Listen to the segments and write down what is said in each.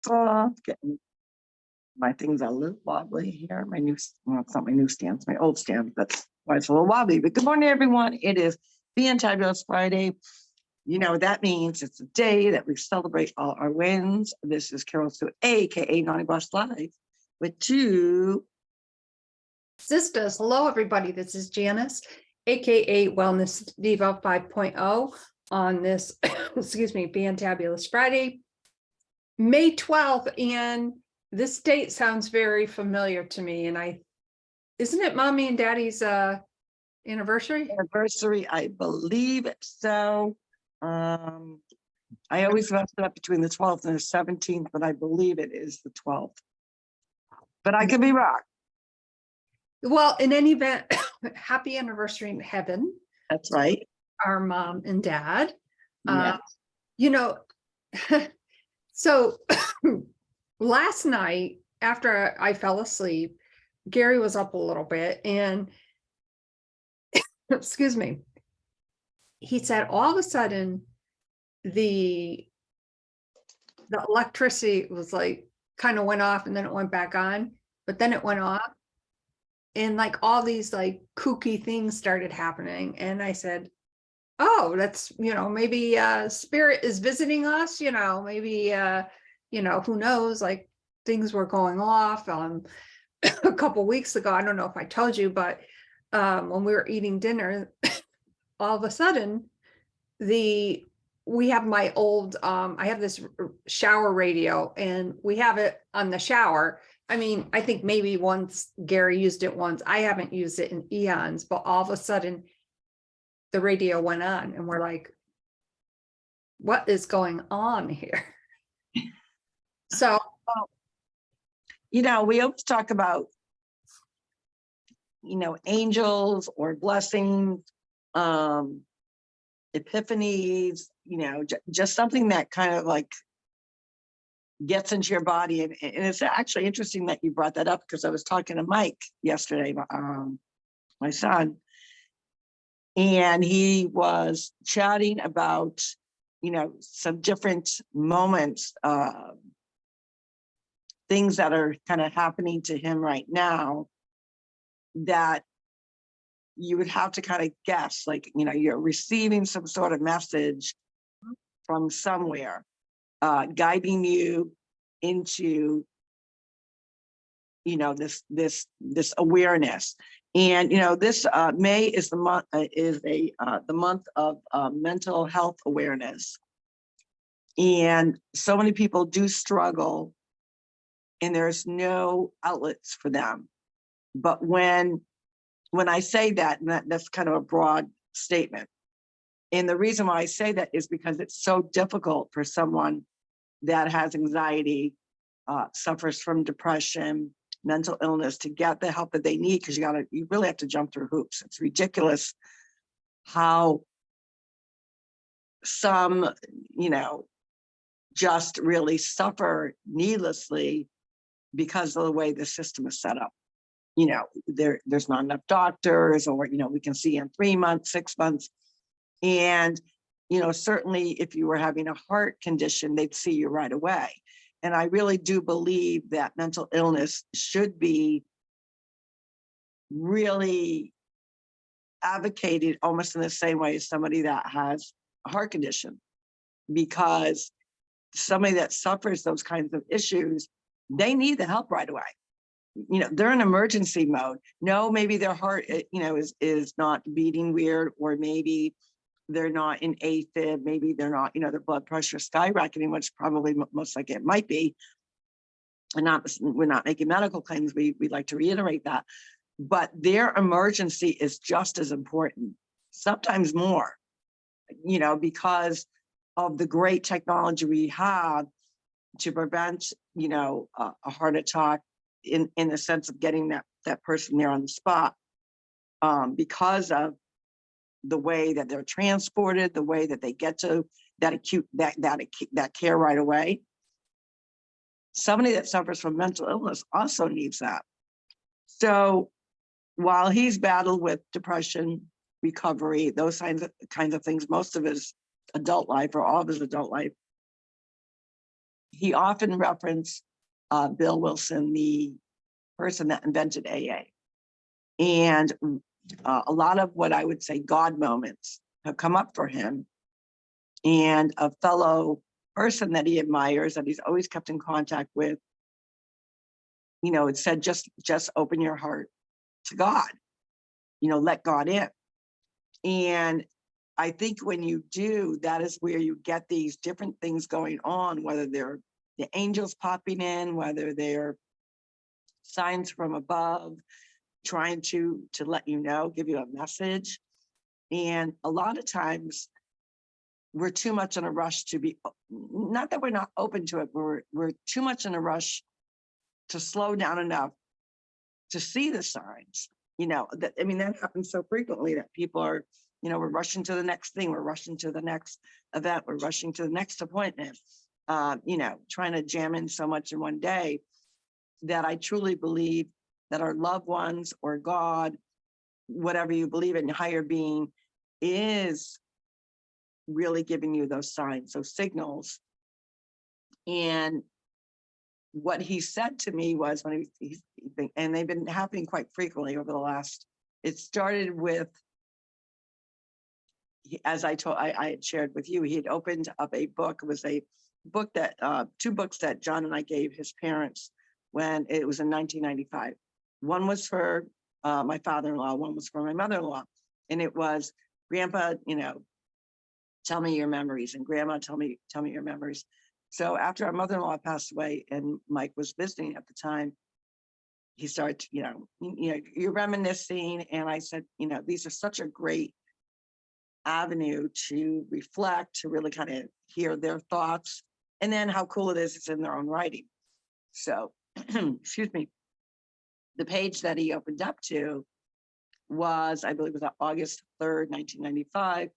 Getting my things are a little wobbly here. My new, well, it's not my new stand, it's my old stand. That's why it's a little wobbly. But good morning, everyone. It is Fantabulous Friday. You know what that means. It's a day that we celebrate all our wins. This is Carol Sue, aka Naughty Boss Live, with two Sisters. Hello, everybody. This is Janice, aka Wellness Diva 5.0 on this, excuse me, Fantabulous Friday, May 12th. And this date sounds very familiar to me. And isn't it Mommy and Daddy's anniversary? Anniversary, I believe so. I always mess it up between the 12th and the 17th, but I believe it is the 12th. But I could be wrong. Well, in any event, happy anniversary in heaven. That's right. Our mom and dad. Yes. You know, so last night after I fell asleep, Gary was up a little bit and excuse me, he said all of a sudden the electricity was like kind of went off and then it went back on, but then it went off and like all these like kooky things started happening. And I said, oh, that's, you know, maybe spirit is visiting us, you know, maybe you know, who knows, like things were going off a couple weeks ago. I don't know if I told you, but when we were eating dinner, all of a sudden we have my old I have this shower radio and we have it on the shower. I mean, I think maybe once Gary used it once. I haven't used it in eons, but all of a sudden the radio went on and we're like, what is going on here? So, you know, we always talk about, you know, angels or blessings, epiphanies, you know, just something that kind of like gets into your body. And it's actually interesting that you brought that up because I was talking to Mike yesterday, my son, and he was chatting about, you know, some different moments, things that are kind of happening to him right now that you would have to kind of guess, like, you know, you're receiving some sort of message from somewhere, guiding you into, you know, this awareness. And, you know, this May is the month, the month of mental health awareness. And so many people do struggle and there's no outlets for them. But when I say that, and that's kind of a broad statement. And the reason why I say that is because it's so difficult for someone that has anxiety, suffers from depression, mental illness, to get the help that they need, because you really have to jump through hoops. It's ridiculous how some, you know, just really suffer needlessly because of the way the system is set up. You know, there's not enough doctors, or, you know, we can see in 3 months, 6 months. And, you know, certainly if you were having a heart condition, they'd see you right away. And I really do believe that mental illness should be really advocated almost in the same way as somebody that has a heart condition, because somebody that suffers those kinds of issues, they need the help right away. You know, they're in emergency mode. No, maybe their heart, you know, is not beating weird, or maybe they're not in AFib, maybe they're not, you know, their blood pressure skyrocketing, which probably most likely it might be. And we're not making medical claims. We like to reiterate that, but their emergency is just as important, sometimes more, you know, because of the great technology we have to prevent, you know, a heart attack, in the sense of getting that person there on the spot, because of the way that they're transported, the way that they get to that care right away. Somebody that suffers from mental illness also needs that. So while he's battled with depression, recovery, those kinds of things, most of his adult life, or all of his adult life, he often referenced Bill Wilson, the person that invented AA. And a lot of what I would say God moments have come up for him. And a fellow person that he admires, that he's always kept in contact with, you know, it said, just open your heart to God, you know, let God in. And I think when you do, that is where you get these different things going on, whether they're the angels popping in, whether they're signs from above, trying to let you know, give you a message. And a lot of times we're too much in a rush to be, not that we're not open to it, but we're too much in a rush to slow down enough to see the signs. You know, that, I mean, that happens so frequently that people are, you know, we're rushing to the next thing, we're rushing to the next event, we're rushing to the next appointment, you know, trying to jam in so much in one day, that I truly believe that our loved ones or God, whatever you believe in, higher being, is really giving you those signs, those signals. And what he said to me was, when and they've been happening quite frequently over the last, it started with, as I had shared with you, he had opened up a book. It was a book that, two books that John and I gave his parents when it was in 1995. One was for my father-in-law, one was for my mother-in-law. And it was, Grandpa, you know, tell me your memories, and Grandma, tell me your memories. So after our mother-in-law passed away and Mike was visiting at the time, he started, you know, you're reminiscing. And I said, you know, these are such a great avenue to reflect, to really kind of hear their thoughts, and then how cool it is, it's in their own writing. So, excuse me, the page that he opened up to was, I believe it was August 3rd, 1995,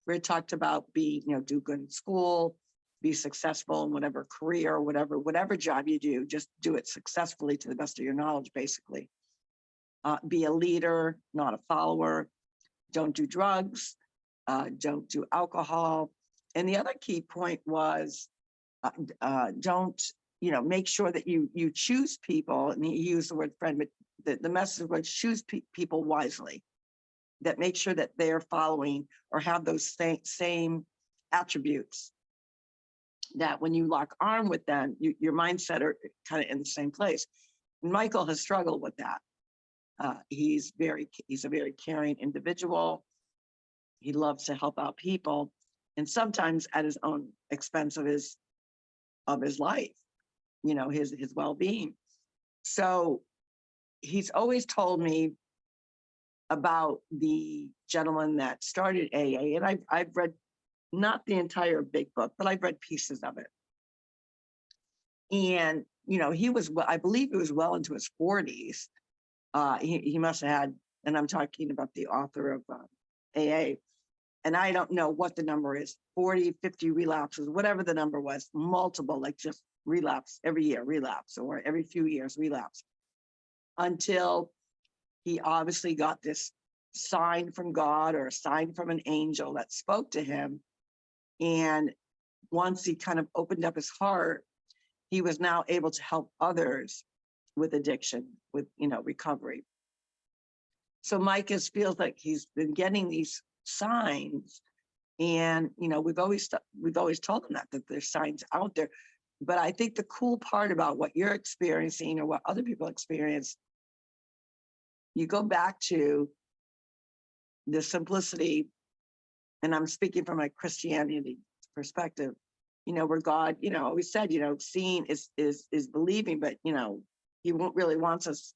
where it talked about being, you know, do good in school, be successful in whatever career, whatever job you do, just do it successfully to the best of your knowledge, basically. Be a leader, not a follower. Don't do drugs. Don't do alcohol. And the other key point was, don't, you know, make sure that you choose people, and he used the word friend, but the message was choose people wisely, that make sure that they're following or have those same attributes, that when you lock arm with them, your mindset are kind of in the same place. And Michael has struggled with that. He's a very caring individual. He loves to help out people, and sometimes at his own expense of his life, you know, his well-being. So he's always told me about the gentleman that started AA, and I've read not the entire big book, but I've read pieces of it. And, you know, he was, I believe he was well into his 40s. He must have had, and I'm talking about the author of AA, and I don't know what the number is, 40, 50 relapses, whatever the number was, multiple, like just relapse every year, relapse, or every few years, relapse, until he obviously got this sign from God or a sign from an angel that spoke to him. And once he kind of opened up his heart, he was now able to help others with addiction, with, you know, recovery. So Mike feels like he's been getting these signs, and, you know, we've always told him that there's signs out there. But I think the cool part about what you're experiencing or what other people experience, you go back to the simplicity, and I'm speaking from a Christianity perspective, you know, where God, you know, always said, you know, seeing is believing, but, you know, he really wants us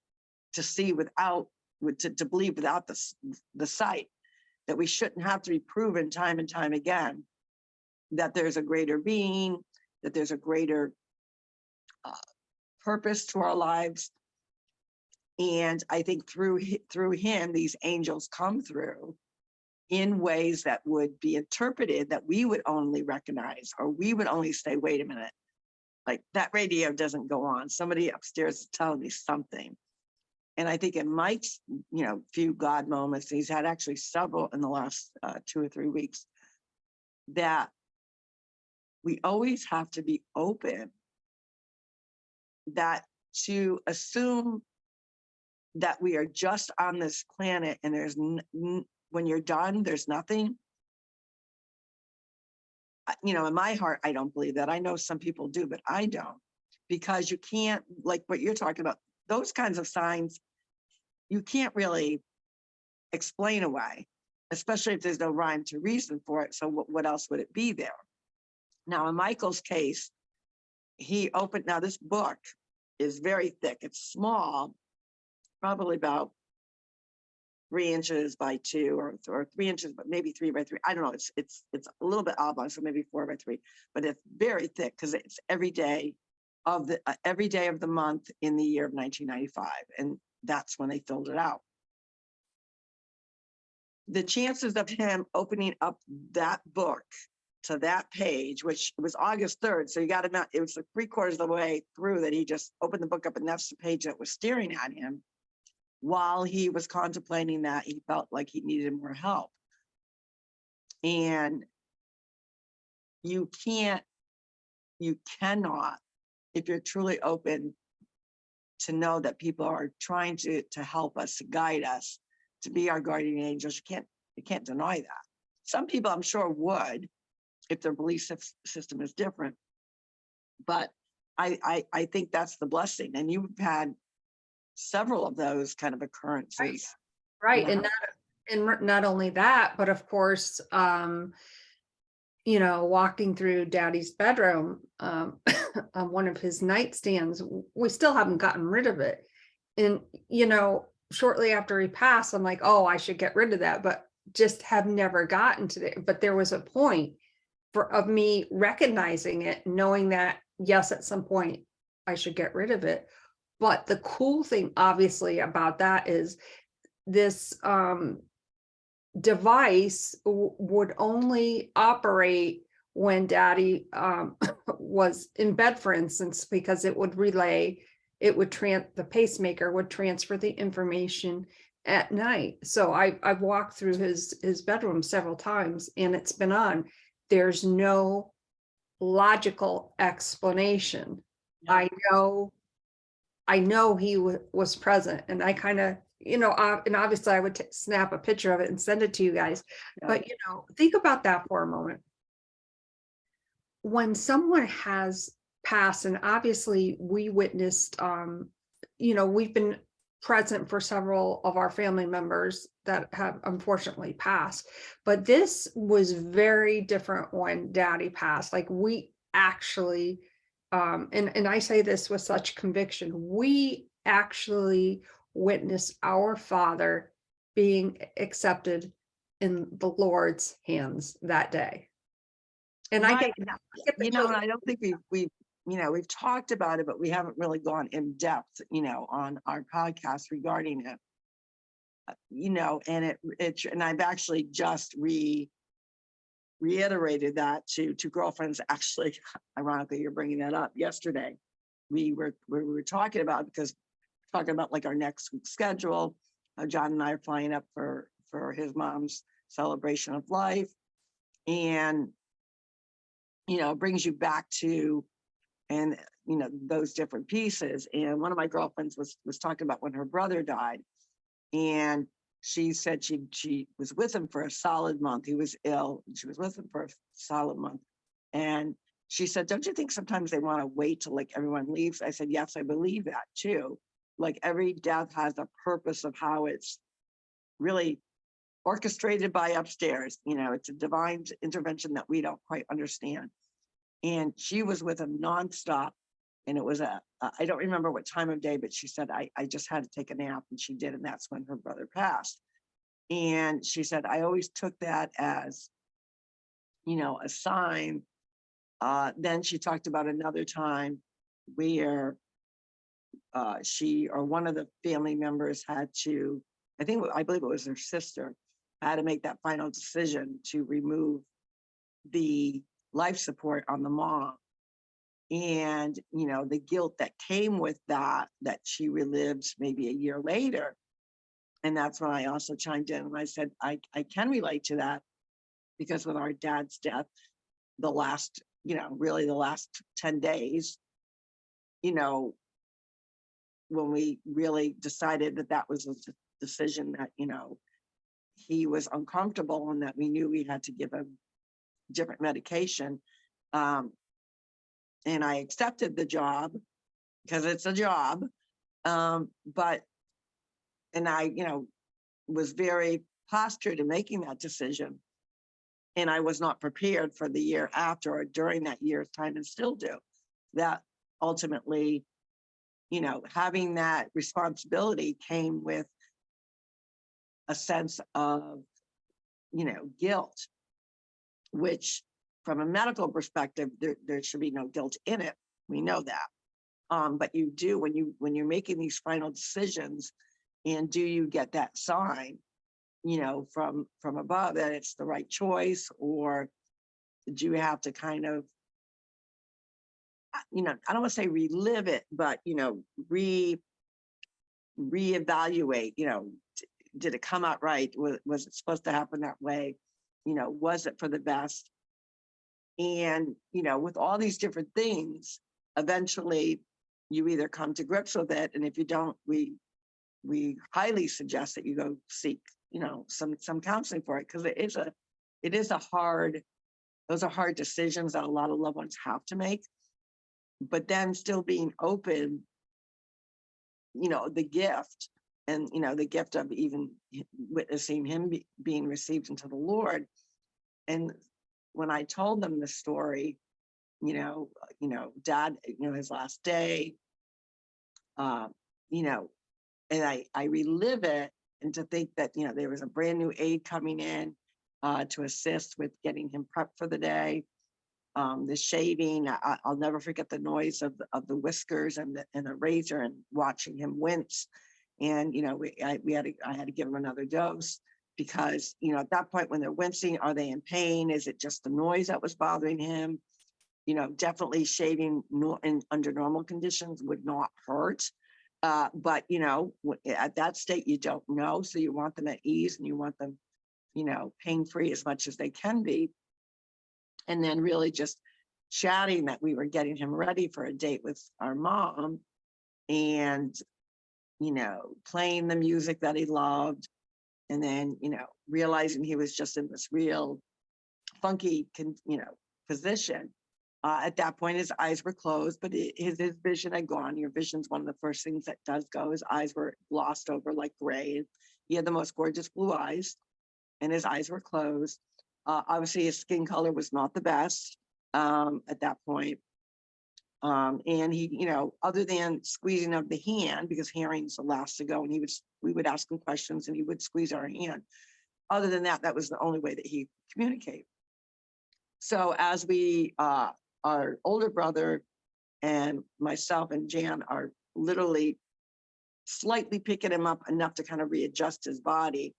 to see to believe without the sight, that we shouldn't have to be proven time and time again that there's a greater being, that there's a greater purpose to our lives. And I think through him, these angels come through in ways that would be interpreted that we would only recognize, or we would only say, wait a minute, like that radio doesn't go on. Somebody upstairs is telling me something. And I think in Mike's, you know, few God moments, he's had actually several in the last 2 or 3 weeks, that we always have to be open that to assume that we are just on this planet and there's when you're done, there's nothing. You know, in my heart, I don't believe that. I know some people do, but I don't, because you can't, like what you're talking about, those kinds of signs, you can't really explain away, especially if there's no rhyme to reason for it. So what else would it be there? Now, in Michael's case, he opened, now this book is very thick. It's small, probably about 3 inches by 2 or 3 inches, but maybe 3 by 3. I don't know. It's a little bit oblong, so maybe 4 by 3, but it's very thick because it's every day of the month in the year of 1995. And that's when they filled it out. The chances of him opening up that book to that page, which was August 3rd. So you got to know, it was like 3/4 of the way through that he just opened the book up, and that's the page that was staring at him. While he was contemplating that, he felt like he needed more help. And you cannot, if you're truly open to know that people are trying to help us, to guide us, to be our guardian angels, you can't deny that. Some people I'm sure would, if their belief system is different. But I think that's the blessing. And you've had several of those kind of occurrences. Right. Yeah. And not only that, but of course, you know, walking through Daddy's bedroom, on one of his nightstands, we still haven't gotten rid of it. And, you know, shortly after he passed, I'm like, oh, I should get rid of that, but just have never gotten to it. But there was a point of me recognizing it, knowing that, yes, at some point I should get rid of it. But the cool thing, obviously, about that is this device would only operate when Daddy was in bed, for instance, because it would relay, the pacemaker would transfer the information at night. So I've walked through his bedroom several times, and it's been on. There's no logical explanation. Yeah. I know he was present, and I kind of, you know, and obviously I would snap a picture of it and send it to you guys. Yeah. But, you know, think about that for a moment. When someone has passed, and obviously we witnessed, you know, we've been present for several of our family members that have unfortunately passed, but this was very different when Daddy passed. Like, we actually, and I say this with such conviction, we actually witnessed our father being accepted in the Lord's hands that day. And I Right. get, You know, and I don't think we've talked about it, but we haven't really gone in depth, you know, on our podcast regarding it. You know, and and I've actually just reiterated that to girlfriends. Actually, ironically, you're bringing that up. Yesterday, we were talking about, because talking about like our next week's schedule. John and I are flying up for his mom's celebration of life, and you know, brings you back to, and you know, those different pieces. And one of my girlfriends was talking about when her brother died, and she said she was with him for a solid month. He was ill, and she was with him for a solid month. And she said, don't you think sometimes they want to wait till like everyone leaves? I said, yes, I believe that too. Like, every death has a purpose of how it's really orchestrated by upstairs. You know, it's a divine intervention that we don't quite understand. And she was with him nonstop. And it was I don't remember what time of day, but she said, I just had to take a nap, and she did. And that's when her brother passed. And she said, I always took that as, you know, a sign. Then she talked about another time where she or one of the family members had to, I believe it was her sister, had to make that final decision to remove the life support on the mom. And, you know, the guilt that came with that she relived maybe a year later. And that's when I also chimed in and I said, I can relate to that, because with our dad's death, the last 10 days, you know, when we really decided that that was a decision that, you know, he was uncomfortable and that we knew we had to give him different medication. And I accepted the job because it's a job. But, and I, you know, was very postured in making that decision. And I was not prepared for the year after or during that year's time, and still do. That ultimately, you know, having that responsibility came with a sense of, you know, guilt, which from a medical perspective, there should be no guilt in it. We know that. But you do when you're making these final decisions, and do you get that sign, you know, from above that it's the right choice, or do you have to kind of, you know, I don't want to say relive it, but, you know, reevaluate, you know, did it come out right? Was it supposed to happen that way? You know, was it for the best? And, you know, with all these different things, eventually you either come to grips with it. And if you don't, we highly suggest that you go seek, you know, some counseling for it. Cause it is a hard, those are hard decisions that a lot of loved ones have to make, but then still being open, you know, the gift and, you know, the gift of even witnessing him being received into the Lord. And when I told them the story, you know, Dad, you know, his last day, you know, and I relive it, and to think that, you know, there was a brand new aide coming in to assist with getting him prepped for the day. The shaving, I'll never forget the noise of the whiskers and the razor, and watching him wince. And, you know, I had to give him another dose, because, you know, at that point when they're wincing, are they in pain? Is it just the noise that was bothering him? You know, definitely shaving under normal conditions would not hurt. But, you know, at that state, you don't know. So you want them at ease, and you want them, you know, pain-free as much as they can be. And then really just chatting that we were getting him ready for a date with our mom, and, you know, playing the music that he loved. And then, you know, realizing he was just in this real funky, you know, position. At that point, his eyes were closed, but his vision had gone. Your vision's one of the first things that does go. His eyes were glossed over like gray. He had the most gorgeous blue eyes, and his eyes were closed. Obviously, his skin color was not the best at that point. And he, you know, other than squeezing of the hand, because hearing's the last to go, and we would ask him questions, and he would squeeze our hand. Other than that, that was the only way that he communicated. So as we, our older brother and myself and Jan are literally slightly picking him up enough to kind of readjust his body,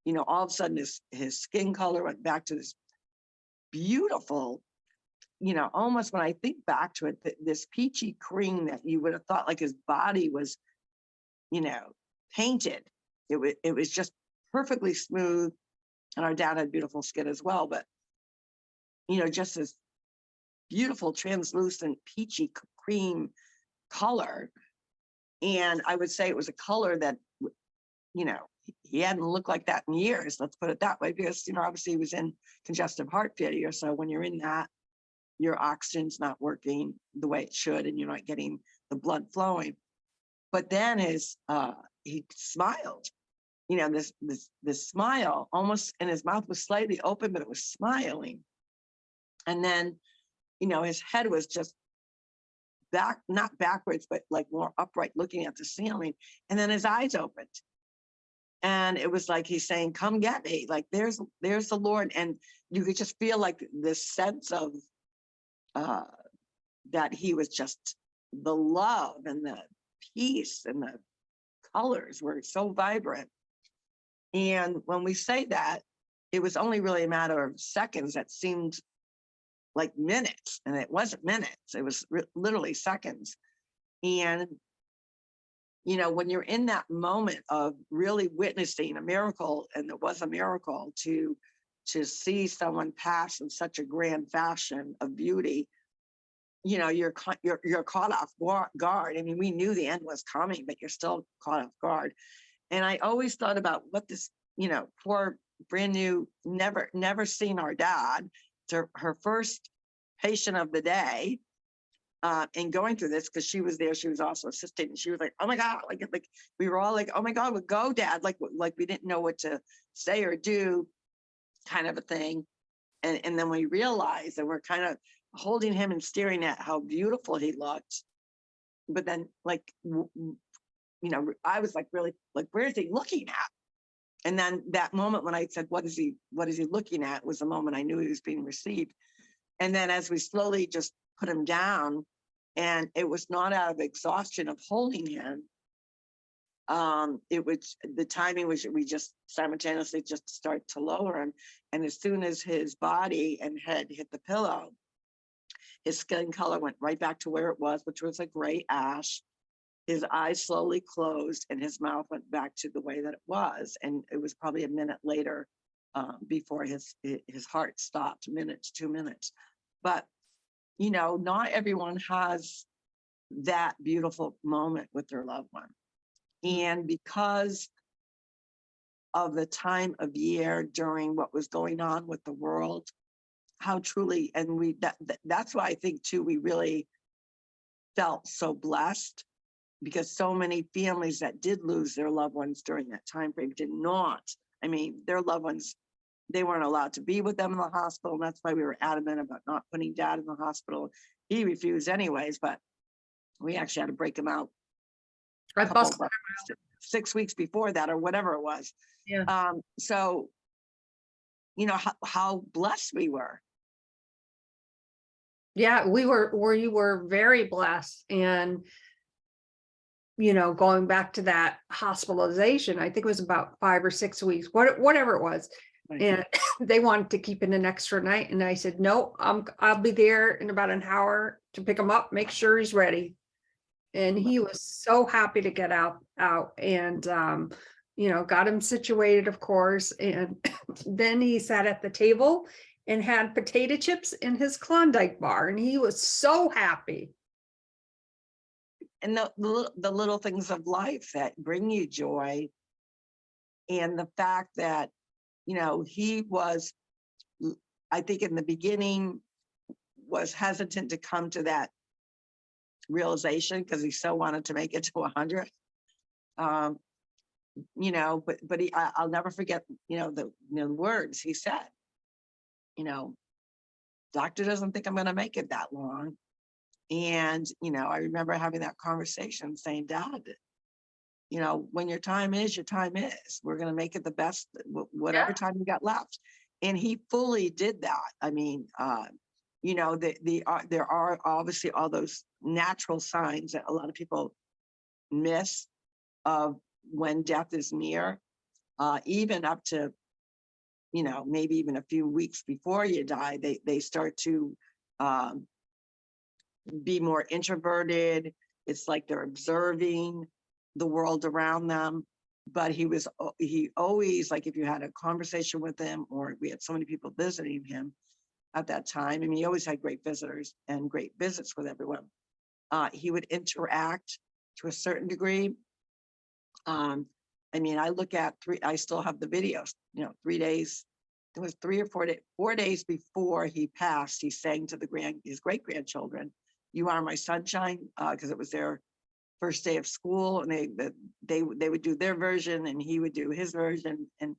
you know, all of a sudden his skin color went back to this beautiful, you know, almost, when I think back to it, this peachy cream that you would have thought like his body was, you know, painted. It was just perfectly smooth. And our dad had beautiful skin as well, but, you know, just this beautiful translucent peachy cream color. And I would say it was a color that, you know, he hadn't looked like that in years, let's put it that way, because, you know, obviously he was in congestive heart failure. So when you're in that, your oxygen's not working the way it should, and you're not getting the blood flowing. But then he smiled, you know, this smile almost, and his mouth was slightly open, but it was smiling. And then, you know, his head was just not backwards, but like more upright, looking at the ceiling. And then his eyes opened. And it was like he's saying, come get me. Like, there's the Lord. And you could just feel like this sense of that he was just the love and the peace, and the colors were so vibrant. And when we say that, it was only really a matter of seconds that seemed like minutes, and it wasn't minutes, it was literally seconds. And, you know, when you're in that moment of really witnessing a miracle, and it was a miracle to see someone pass in such a grand fashion of beauty, you're caught off guard. I mean, we knew the end was coming, but you're still caught off guard. And I always thought about what this, poor brand new, never seen our dad, to her first patient of the day, and going through this, because she was there, she was also assisting, and she was like, oh my God, like we were all like, oh my God, we go, Dad, like we didn't know what to say or do, kind of a thing. And then we realized, and we're kind of holding him and staring at how beautiful he looked. But then, like, I was like, really, like, where is he looking at? And then that moment when I said, what is he looking at, was the moment I knew he was being received. And then as we slowly just put him down, and it was not out of exhaustion of holding him. It was, the timing was, we just simultaneously just start to lower him. And as soon as his body and head hit the pillow, his skin color went right back to where it was, which was a gray ash. His eyes slowly closed and his mouth went back to the way that it was. And it was probably a minute later before his heart stopped, minute to 2 minutes. But, not everyone has that beautiful moment with their loved one. And because of the time of year during what was going on with the world, how truly, and that's why I think too, we really felt so blessed, because so many families that did lose their loved ones during that time frame did not. I mean, their loved ones, they weren't allowed to be with them in the hospital. And that's why we were adamant about not putting Dad in the hospital. He refused anyways, but we actually had to break him out I busted. 6 weeks before that, or whatever it was. Yeah. So, how blessed we were. Yeah, we were very blessed. And, going back to that hospitalization, I think it was about 5 or 6 weeks, whatever it was. Right. And they wanted to keep in an extra night. And I said, no, I'll be there in about an hour to pick him up, make sure he's ready. And he was so happy to get out and, got him situated, of course. And then he sat at the table and had potato chips in his Klondike bar. And he was so happy. And the little things of life that bring you joy. And the fact that, he was, I think in the beginning, was hesitant to come to that realization because he so wanted to make it to 100. But I'll never forget, the words he said. Doctor doesn't think I'm going to make it that long. And, I remember having that conversation saying, Dad, when your time is, your time is. We're going to make it the best, whatever time you got left. And he fully did that. I mean, there are obviously all those natural signs that a lot of people miss of when death is near, even up to, maybe even a few weeks before you die, they start to be more introverted. It's like they're observing the world around them. But he always, like, if you had a conversation with him, or we had so many people visiting him at that time, I mean, he always had great visitors and great visits with everyone. He would interact to a certain degree. I mean, I look at I still have the videos, 3 days, it was 3 or 4 days, 4 days before he passed, he sang to his great grandchildren, "You Are My Sunshine," because it was their first day of school, and they would do their version and he would do his version. And,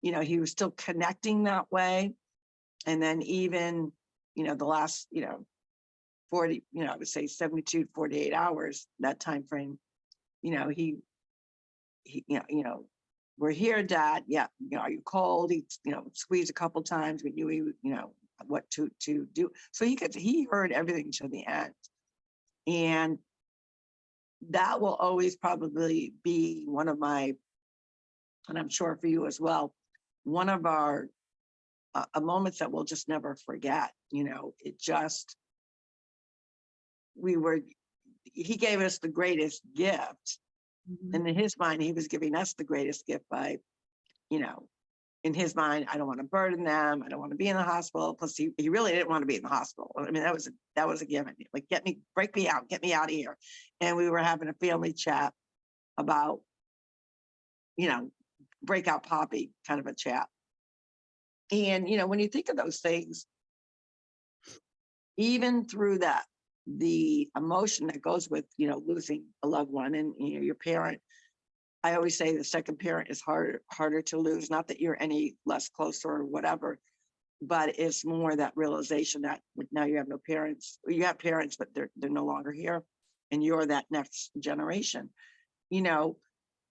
he was still connecting that way. And then even, the last, 40, I would say 72 to 48 hours, that time frame, he we're here, Dad. Yeah. Are you cold? He, squeezed a couple times. We knew he, what to do. So he heard everything to the end. And that will always probably be one of my, and I'm sure for you as well, one of our moments that we'll just never forget. It just, he gave us the greatest gift. Mhm. And in his mind, he was giving us the greatest gift by, in his mind, I don't want to burden them. I don't want to be in the hospital. Plus, he really didn't want to be in the hospital. I mean, that was a given. Like, break me out, get me out of here. And we were having a family chat about, breakout Poppy kind of a chat. And, when you think of those things, even through that, the emotion that goes with, losing a loved one and, your parent, I always say the second parent is harder to lose. Not that you're any less close or whatever, but it's more that realization that now you have no parents. You have parents, but they're no longer here, and you're that next generation.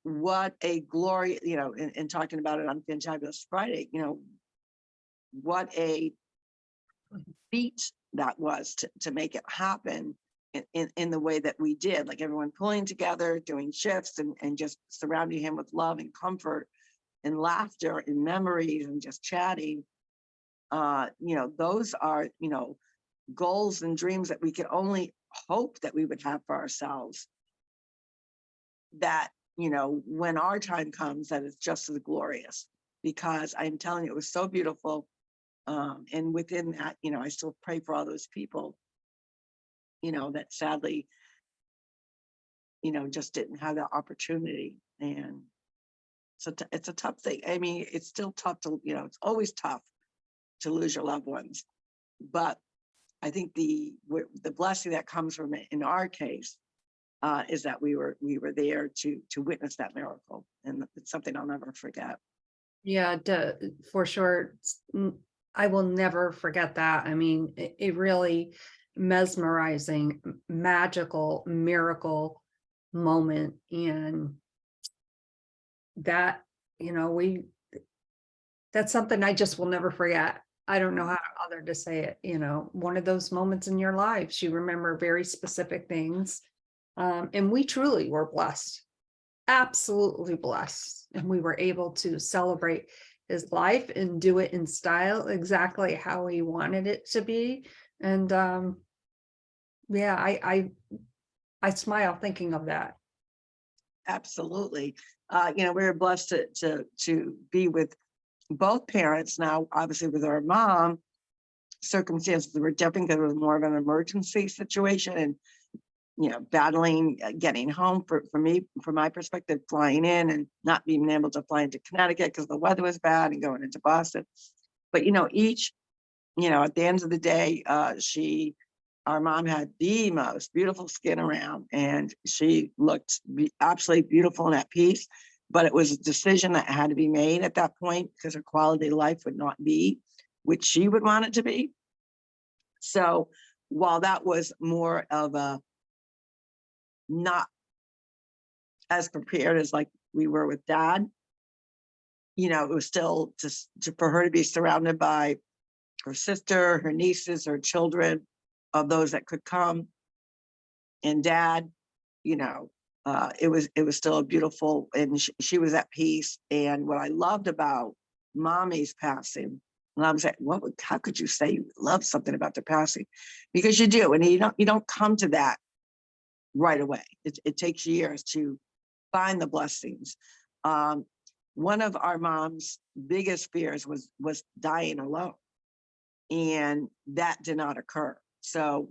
What a glory, and talking about it on Fantabulous Friday, what a feat that was to make it happen in the way that we did, like everyone pulling together, doing shifts and just surrounding him with love and comfort and laughter and memories and just chatting. Those are, goals and dreams that we could only hope that we would have for ourselves. That, when our time comes, that it's just as glorious, because I'm telling you, it was so beautiful. And within that, I still pray for all those people, that sadly, just didn't have that opportunity. And so it's a tough thing. I mean, it's still tough to, it's always tough to lose your loved ones. But I think the blessing that comes from it in our case is that we were there to witness that miracle. And it's something I'll never forget. Yeah, for sure. I will never forget that. I mean, it really mesmerizing, magical, miracle moment. And that, that's something I just will never forget. I don't know how other to say it, one of those moments in your lives, you remember very specific things. And we truly were blessed, absolutely blessed. And we were able to celebrate his life and do it in style, exactly how he wanted it to be. And yeah, I smile thinking of that. Absolutely. We were blessed to be with both parents. Now, obviously with our mom, circumstances were different because it was more of an emergency situation, and battling getting home for me, from my perspective, flying in and not being able to fly into Connecticut because the weather was bad, and going into Boston. But each, at the end of the day, our mom had the most beautiful skin around, and she looked absolutely beautiful and at peace. But it was a decision that had to be made at that point because her quality of life would not be which she would want it to be. So while that was more of a not as prepared as like we were with Dad, it was still just for her to be surrounded by her sister, her nieces, her children, of those that could come, and Dad, it was still a beautiful, and she was at peace. And what I loved about Mommy's passing, and I was like, how could you say you love something about the passing? Because you do, and you don't come to that right away. It takes years to find the blessings. One of our mom's biggest fears was dying alone, and that did not occur. So,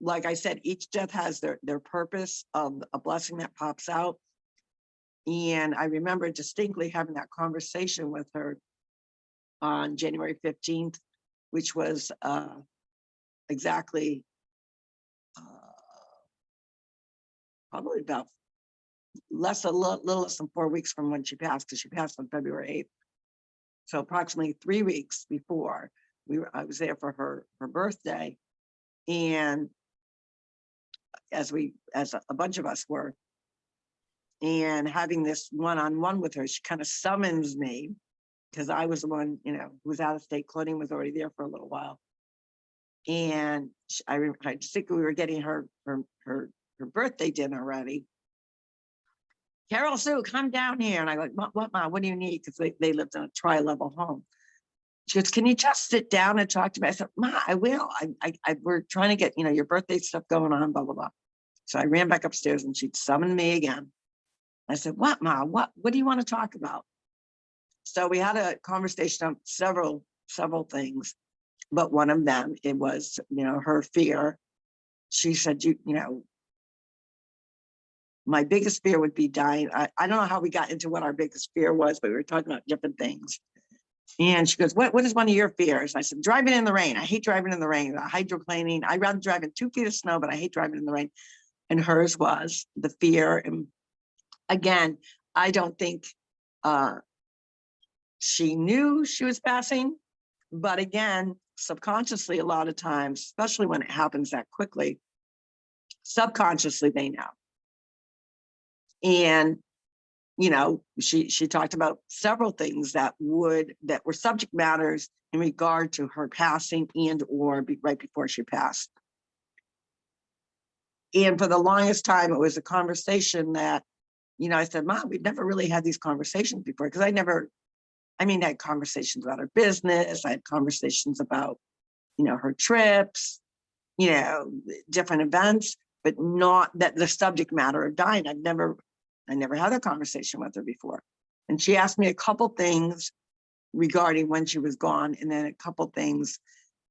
like I said, each death has their purpose of a blessing that pops out. And I remember distinctly having that conversation with her on January 15th, which was exactly probably about a little less than 4 weeks from when she passed, because she passed on February 8th. So approximately 3 weeks before I was there for her birthday. And as a bunch of us were, and having this one-on-one with her, she kind of summons me, because I was the one, who was out of state. Claudine was already there for a little while. And I think we were getting her birthday dinner ready. Carol Sue, come down here. And I go, what, Mom, what do you need? Because they lived in a tri-level home. She goes, can you just sit down and talk to me? I said, Ma, I will. We're trying to get, your birthday stuff going on, blah, blah, blah. So I ran back upstairs, and she'd summoned me again. I said, what, Ma, what do you want to talk about? So we had a conversation on several things, but one of them, it was, her fear. She said, my biggest fear would be dying. I don't know how we got into what our biggest fear was, but we were talking about different things. And she goes, what is one of your fears? I said, driving in the rain. I hate driving in the rain. Hydroplaning. I'd rather drive in 2 feet of snow, but I hate driving in the rain. And hers was the fear. And again, I don't think she knew she was passing, but again, subconsciously, a lot of times, especially when it happens that quickly, subconsciously they know. And she talked about several things that were subject matters in regard to her passing and or right before she passed. And for the longest time, it was a conversation that, I said, Mom, we've never really had these conversations before, because I had conversations about her business. I had conversations about, her trips, different events, but not that the subject matter of dying. I never had a conversation with her before. And she asked me a couple things regarding when she was gone, and then a couple things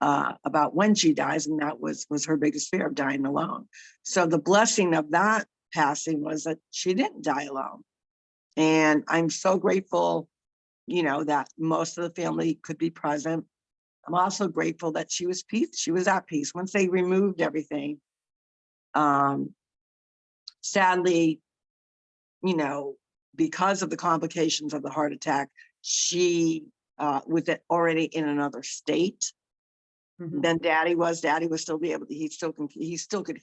about when she dies. And that was her biggest fear, of dying alone. So the blessing of that passing was that she didn't die alone. And I'm so grateful, that most of the family could be present. I'm also grateful that she was at peace once they removed everything. Sadly, because of the complications of the heart attack, she was already in another state than Daddy was. Daddy was still he still could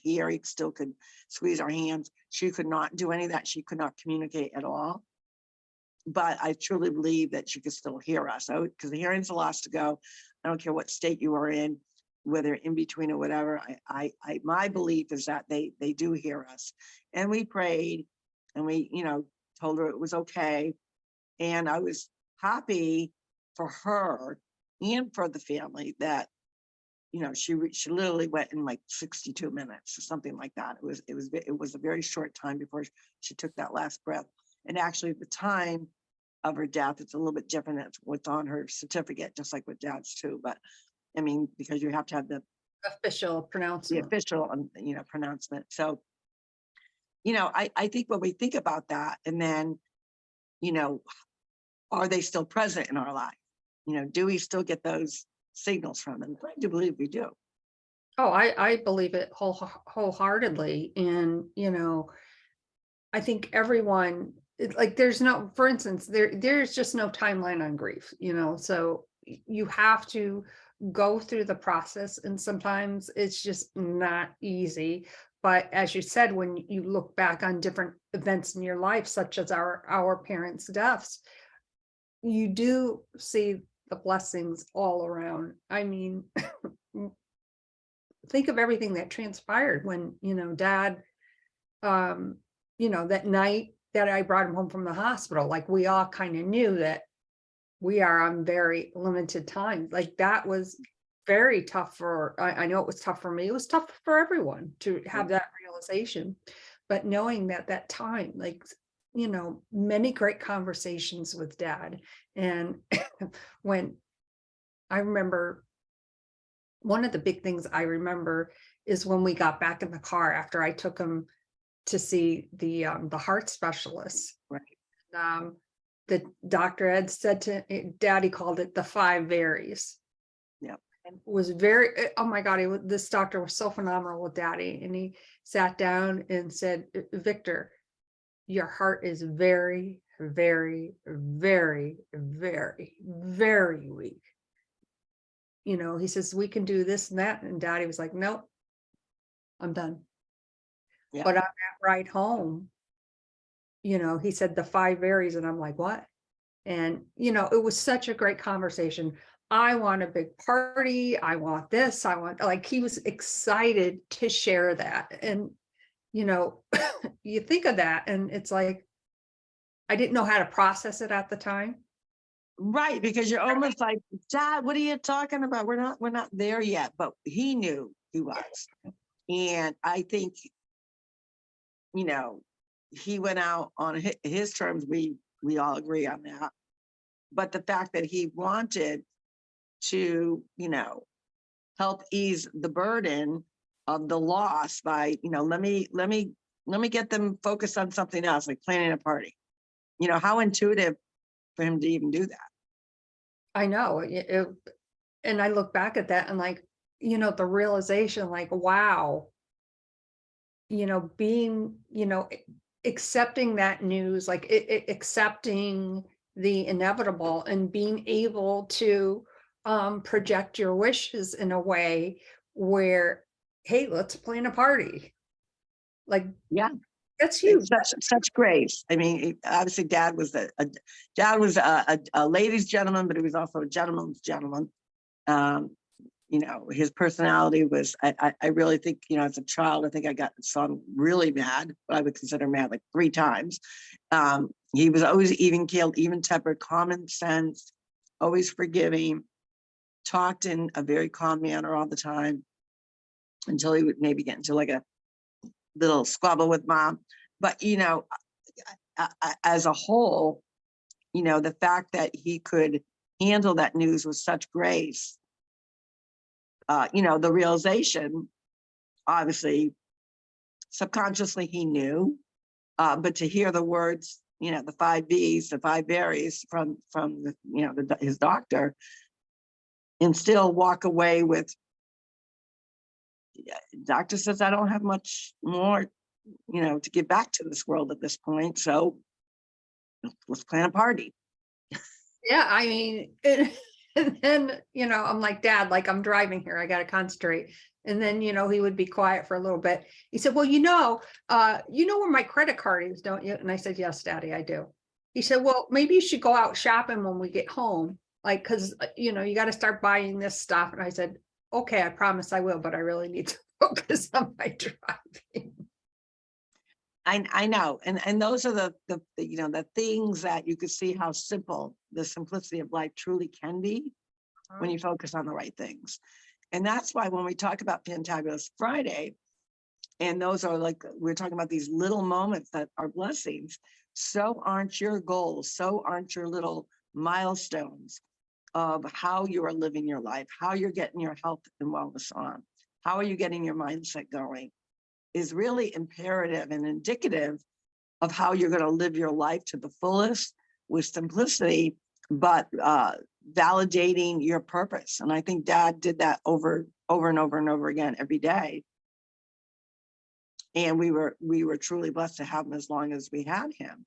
hear, he still could squeeze our hands. She could not do any of that. She could not communicate at all. But I truly believe that she could still hear us, because the hearing's a loss to go. I don't care what state you are in, whether in between or whatever. My belief is that they do hear us. And we prayed, and we, told her it was okay. And I was happy for her and for the family that, she literally went in like 62 minutes or something like that. It was a very short time before she took that last breath. And actually, the time of her death, it's a little bit different than what's on her certificate, just like with Dad's too. But because you have to have the official pronouncement. Pronouncement. So, I think when we think about that, and then, are they still present in our life? Do we still get those signals from them? I do believe we do. Oh, I believe it wholeheartedly. And, I think everyone, there's no, for instance, there's just no timeline on grief, so you have to go through the process, and sometimes it's just not easy. But as you said, when you look back on different events in your life, such as our parents' deaths, you do see the blessings all around. Think of everything that transpired when, Dad, that night that I brought him home from the hospital, we all kind of knew that we are on very limited time. That was very tough I know it was tough for me. It was tough for everyone to have that realization. But knowing that time, many great conversations with Dad. And when I remember, one of the big things I remember is when we got back in the car after I took him to see the heart specialist. Right. The doctor had said to Daddy, called it the 5 varies. Yep. And was very, oh my God, this doctor was so phenomenal with Daddy. And he sat down and said, Victor, your heart is very, very, very, very, very weak. He says, we can do this and that. And Daddy was like, nope, I'm done. Yeah. But on that ride home, he said the 5 varies, and I'm like, what? And, it was such a great conversation. I want a big party. I want this. He was excited to share that. And, you think of that and it's like, I didn't know how to process it at the time. Right. Because you're almost like, Dad, what are you talking about? We're not there yet, but he knew he was. And I think, he went out on his terms. We all agree on that. But the fact that he wanted to, help ease the burden of the loss by, let me get them focused on something else, like planning a party. How intuitive for him to even do that. I know and I look back at that and like, the realization like, wow, being, accepting that news, like accepting the inevitable and being able to project your wishes in a way where, hey, let's plan a party. Like, Yeah. that's huge. Such grace. I mean, obviously dad was a ladies gentleman, but he was also a gentleman's gentleman. His personality was, I really think, as a child, I think I saw him really mad, what I would consider mad, like 3 times. He was always even-keeled, even-tempered, common sense, always forgiving, talked in a very calm manner all the time until he would maybe get into like a little squabble with mom. But, as a whole, the fact that he could handle that news with such grace, the realization, obviously, subconsciously he knew, but to hear the words, the 5 B's, the 5 berries from the, his doctor, and still walk away with, doctor says, I don't have much more, to give back to this world at this point. So let's plan a party. Yeah, I mean, and then, I'm like, Dad, like I'm driving here, I got to concentrate. And then, he would be quiet for a little bit. He said, well, you know where my credit card is, don't you? And I said, yes, Daddy, I do. He said, well, maybe you should go out shopping when we get home. Like, cause you got to start buying this stuff. And I said, okay, I promise I will, but I really need to focus on my driving. I know, and those are the things that you could see how simple the simplicity of life truly can be when you focus on the right things. And that's why when we talk about Fantabulous Friday, and those are like, we're talking about these little moments that are blessings, so aren't your goals, so aren't your little milestones of how you are living your life, how you're getting your health and wellness on, how are you getting your mindset going, is really imperative and indicative of how you're going to live your life to the fullest with simplicity, but validating your purpose. And I think Dad did that over and over and over again every day. And we were truly blessed to have him as long as we had him.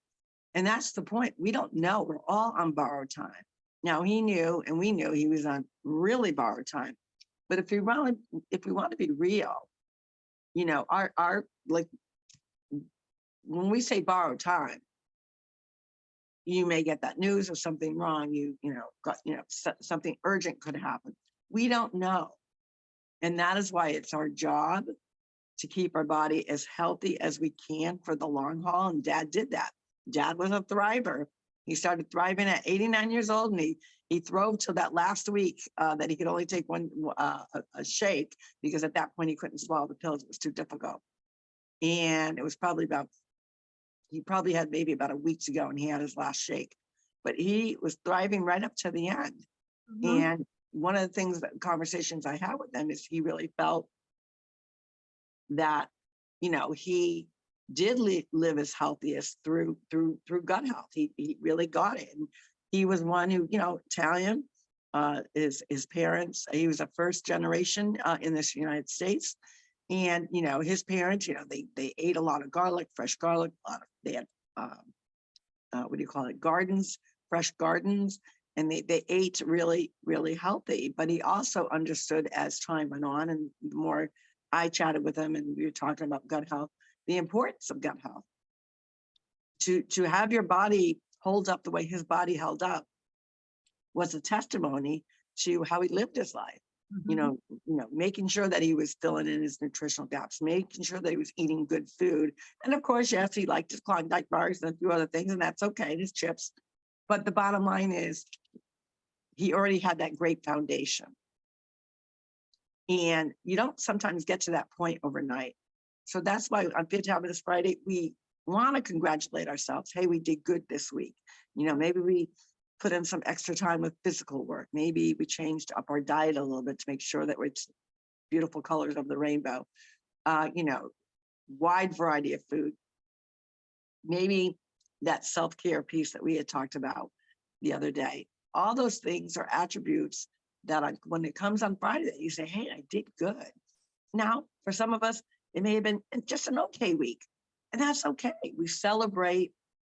And that's the point. We don't know. We're all on borrowed time. Now he knew, and we knew he was on really borrowed time. But if we want to be real, our like, when we say borrowed time, you may get that news of something wrong. Something urgent could happen. We don't know. And that is why it's our job to keep our body as healthy as we can for the long haul. And Dad did that. Dad was a thriver. He started thriving at 89 years old, and he throve till that last week that he could only take one a shake, because at that point he couldn't swallow the pills. It was too difficult. And it was he probably had maybe about a week to go, and he had his last shake. But he was thriving right up to the end. Mm-hmm. And one of the things that conversations I had with him is he really felt that, he did live his healthiest through gut health. He really got it. And he was one who, Italian, his parents, he was a first generation in this United States. And, his parents, they ate a lot of garlic, fresh garlic. They had, gardens, fresh gardens. And they ate really, really healthy. But he also understood as time went on, and the more I chatted with him and we were talking about gut health, the importance of gut health. To have your body hold up the way his body held up was a testimony to how he lived his life. Mm-hmm. Making sure that he was filling in his nutritional gaps, making sure that he was eating good food. And of course, yes, he liked his Klondike bars and a few other things, and that's okay, his chips. But the bottom line is he already had that great foundation. And you don't sometimes get to that point overnight. So that's why on Fantabulous Friday, we want to congratulate ourselves. Hey, we did good this week. Maybe we put in some extra time with physical work. Maybe we changed up our diet a little bit to make sure that it's beautiful colors of the rainbow. You know, wide variety of food. Maybe that self-care piece that we had talked about the other day. All those things are attributes that when it comes on Friday, you say, hey, I did good. Now, for some of us, it may have been just an okay week, and that's okay. We celebrate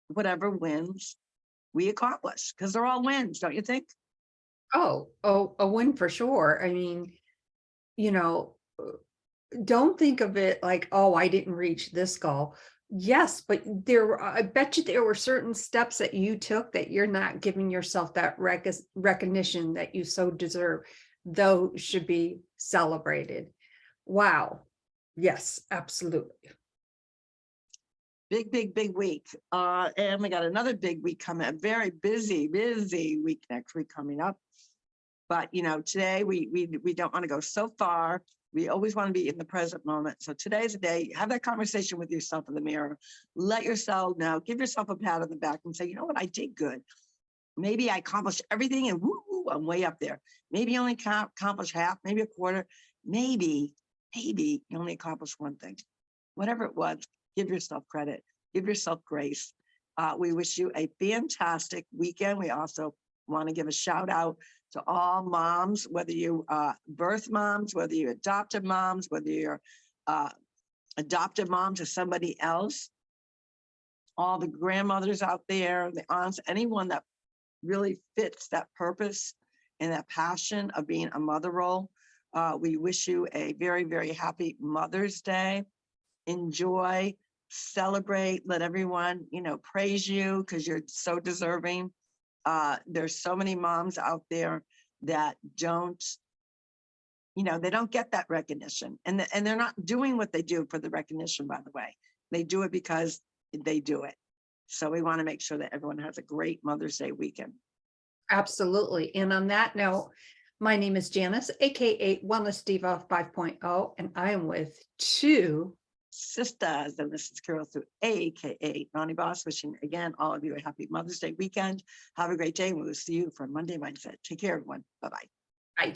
whatever wins we accomplish, because they're all wins, don't you think? Oh, a win for sure. I mean, you know, don't think of it like, oh, I didn't reach this goal. Yes, but I bet you there were certain steps that you took that you're not giving yourself that recognition that you so deserve. Those should be celebrated. Wow. Yes, absolutely. Big week. And we got another big week coming, a very busy week next week coming up. But, you know, today we don't want to go so far. We always want to be in the present moment. So today's the day. Have that conversation with yourself in the mirror. Let yourself know, give yourself a pat on the back and say, you know what, I did good. Maybe I accomplished everything and woo, I'm way up there. Maybe you only accomplished half, maybe a quarter. Maybe you only accomplished one thing. Whatever it was, give yourself credit, give yourself grace. We wish you a fantastic weekend. We also want to give a shout out to all moms, whether you birth moms, whether you adopted moms, whether you're adopted mom to somebody else, all the grandmothers out there, the aunts, anyone that really fits that purpose and that passion of being a mother role. We wish you a very happy Mother's Day. Enjoy, celebrate, let everyone, you know, praise you because you're so deserving. There's so many moms out there that don't, you know, they don't get that recognition, and they're not doing what they do for the recognition, by the way. They do it because they do it. So we want to make sure that everyone has a great Mother's Day weekend. Absolutely. And on that note, my name is Janice, aka Wellness Diva 5.0, and I am with TwoSistas, and this is Carol through aka Ronnie Boss, wishing again all of you a happy Mother's Day weekend. Have a great day. We'll see you for Monday Mindset. Take care, everyone. Bye-bye. Bye.